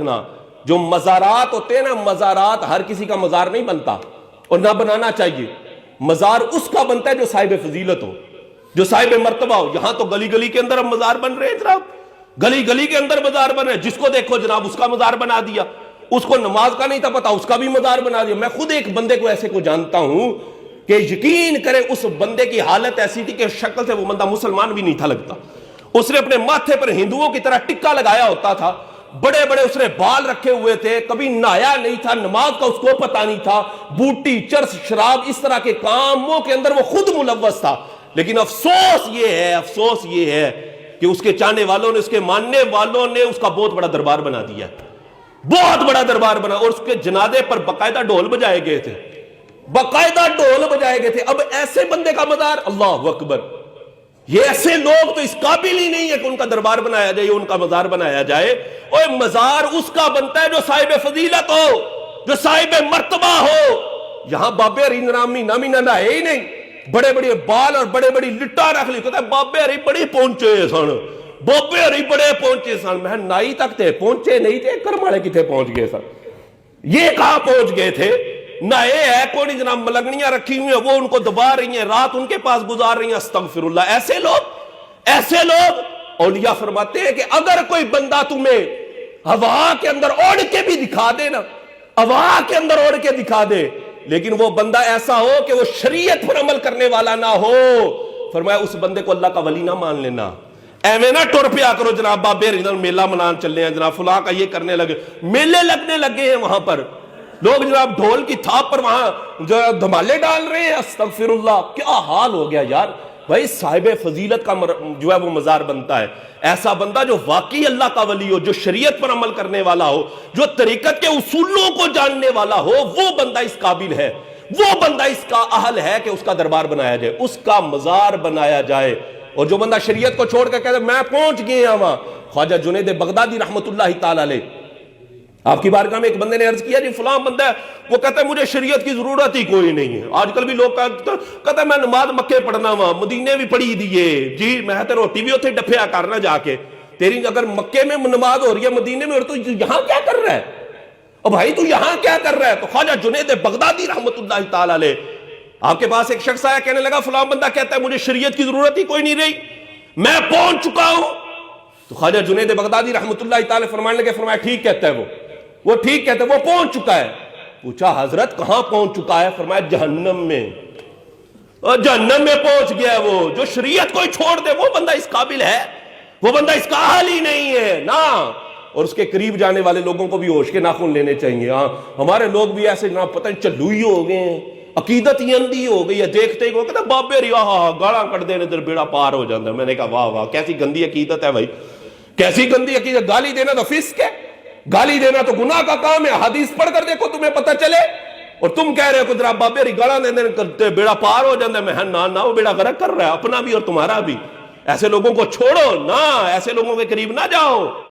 نا جو مزارات ہوتے ہیں نا، مزارات ہر کسی کا مزار نہیں بنتا اور نہ بنانا چاہیے. مزار اس کا بنتا ہے جو صاحب فضیلت ہو، جو صاحب مرتبہ ہو. یہاں تو گلی گلی کے اندر اب مزار بن رہے ہیں جناب، گلی گلی کے اندر مزار بن رہے ہیں. جس کو دیکھو جناب اس کا مزار بنا دیا. اس کو نماز کا نہیں تھا پتا، اس کا بھی مزار بنا دیا. میں خود ایک بندے کو ایسے کو جانتا ہوں کہ یقین کرے اس بندے کی حالت ایسی تھی کہ شکل سے وہ بندہ مسلمان بھی نہیں تھا لگتا. اس نے اپنے ماتھے پر ہندوؤں کی طرح ٹکا لگایا ہوتا تھا، بڑے بڑے اس نے بال رکھے ہوئے تھے، کبھی نہایا نہیں تھا، نماز کا اس کو پتا نہیں تھا، بوٹی چرس شراب اس طرح کے کاموں کے اندر وہ خود ملوث تھا. لیکن افسوس یہ ہے کہ اس کے چاہنے والوں نے، اس کے ماننے والوں نے اس کا بہت بڑا دربار بنا دیا، بہت بڑا دربار بنا. اور اس کے جنازے پر باقاعدہ ڈھول بجائے گئے تھے، باقاعدہ ڈھول بجائے گئے تھے. اب ایسے بندے کا مزار، اللہ اکبر، یہ ایسے لوگ تو اس قابل ہی نہیں ہے کہ ان کا دربار بنایا جائے، ان کا مزار بنایا جائے. اور مزار اس کا بنتا ہے جو صاحب فضیلت ہو، جو صاحب مرتبہ ہو. یہاں بابے ہری نامی نہ ہے ہی نہیں، بڑے بڑے بال اور بڑے بڑی لٹا رکھ لی. کہتا ہے بابے ہری بڑے پہنچے سن، بابے ہری بڑے پہنچے سن. میں نائی تک تھے، پہنچے نہیں تھے، کرمالے کتنے پہنچ گئے سن. یہ کہاں پہنچ گئے تھے؟ نہ ہے کوئی جناب، ملنگنیاں رکھی ہوئی ہیں، وہ ان کو دبا رہی ہیں، رات ان کے پاس گزار رہی ہیں. استغفر اللہ. ایسے لوگ اولیاء فرماتے ہیں کہ اگر کوئی بندہ تمہیں ہوا کے اندر اڑ کے بھی دکھا دے نا، ہوا کے اندر اڑ کے دکھا دے، لیکن وہ بندہ ایسا ہو کہ وہ شریعت پر عمل کرنے والا نہ ہو، فرمایا اس بندے کو اللہ کا ولی نہ مان لینا. ایویں نہ ٹر پیا کرو جناب بابے میلہ منان چلے ہیں جناب، فلاں کا یہ کرنے لگے، میلے لگنے لگے ہیں وہاں پر لوگ جناب، ڈھول کی تھاپ پر وہاں جو دھمالے ڈال رہے ہیں. استغفر اللہ. کیا حال ہو گیا یار. بھائی صاحب فضیلت کا جو ہے وہ مزار بنتا ہے. ایسا بندہ جو واقعی اللہ کا ولی ہو، جو شریعت پر عمل کرنے والا ہو، جو طریقت کے اصولوں کو جاننے والا ہو، وہ بندہ اس قابل ہے، وہ بندہ اس کا اہل ہے کہ اس کا دربار بنایا جائے، اس کا مزار بنایا جائے. اور جو بندہ شریعت کو چھوڑ کر کہتا ہے میں پہنچ گیا وہاں. خواجہ جنید بغدادی رحمت اللہ تعالی علیہ، آپ کی بارگاہ میں ایک بندے نے عرض کیا جی فلاں بندہ ہے، وہ کہتا ہے مجھے شریعت کی ضرورت ہی کوئی نہیں ہے. آج کل بھی لوگ کہتا ہے میں نماز مکے پڑھنا ہوا، مدینے بھی پڑھی دیئے جی، میں تے روٹی بھی ہوتے ڈپیا کرنا جا کے. تیری اگر مکے میں نماز ہو رہی ہے، مدینے میں، تو یہاں کیا کر رہا ہے؟ اور بھائی تو یہاں کیا کر رہا ہے؟ تو خواجہ جنید بغدادی رحمت اللہ تعالی علیہ، آپ کے پاس ایک شخص آیا، کہنے لگا فلاں بندہ کہتا ہے مجھے شریعت کی ضرورت ہی کوئی نہیں رہی، میں پہنچ چکا ہوں. تو خواجہ جنید بغدادی رحمت اللہ تعالی فرمانے لگے، فرمایا ٹھیک کہتا ہے وہ ٹھیک کہتا ہے، وہ پہنچ چکا ہے. پوچھا حضرت کہاں پہنچ چکا ہے؟ فرمایا جہنم میں. اور جہنم میں پہنچ گیا ہے وہ. جو شریعت کو چھوڑ دے وہ بندہ اس قابل ہے، وہ بندہ اس کا حال ہی نہیں ہے نا. اور اس کے قریب جانے والے لوگوں کو بھی ہوش کے ناخن لینے چاہیے. ہاں ہمارے لوگ بھی ایسے جناب پتہ نہیں چلوئی ہو گئے ہیں، عقیدت ہی اندھی ہو گئی ہے. دیکھتے ہی کہتا بابے ریا گاڑاں کٹ دینے در بیڑا پار ہو جاتا ہے. میں نے کہا واہ واہ کیسی گندی عقیدت ہے بھائی، کیسی گندی عقیدت. گالی دینا تو فسق ہے، گالی دینا تو گناہ کا کام ہے. حدیث پڑھ کر دیکھو تمہیں پتہ چلے. اور تم کہہ رہے ہو کہ بابے ری گاڑاں دینے کرتے بیڑا پار ہو جاتا ہے. میں نہ وہ بیڑا غرق کر رہا ہے اپنا بھی اور تمہارا بھی. ایسے لوگوں کو چھوڑو نا، ایسے لوگوں کے قریب نہ جاؤ.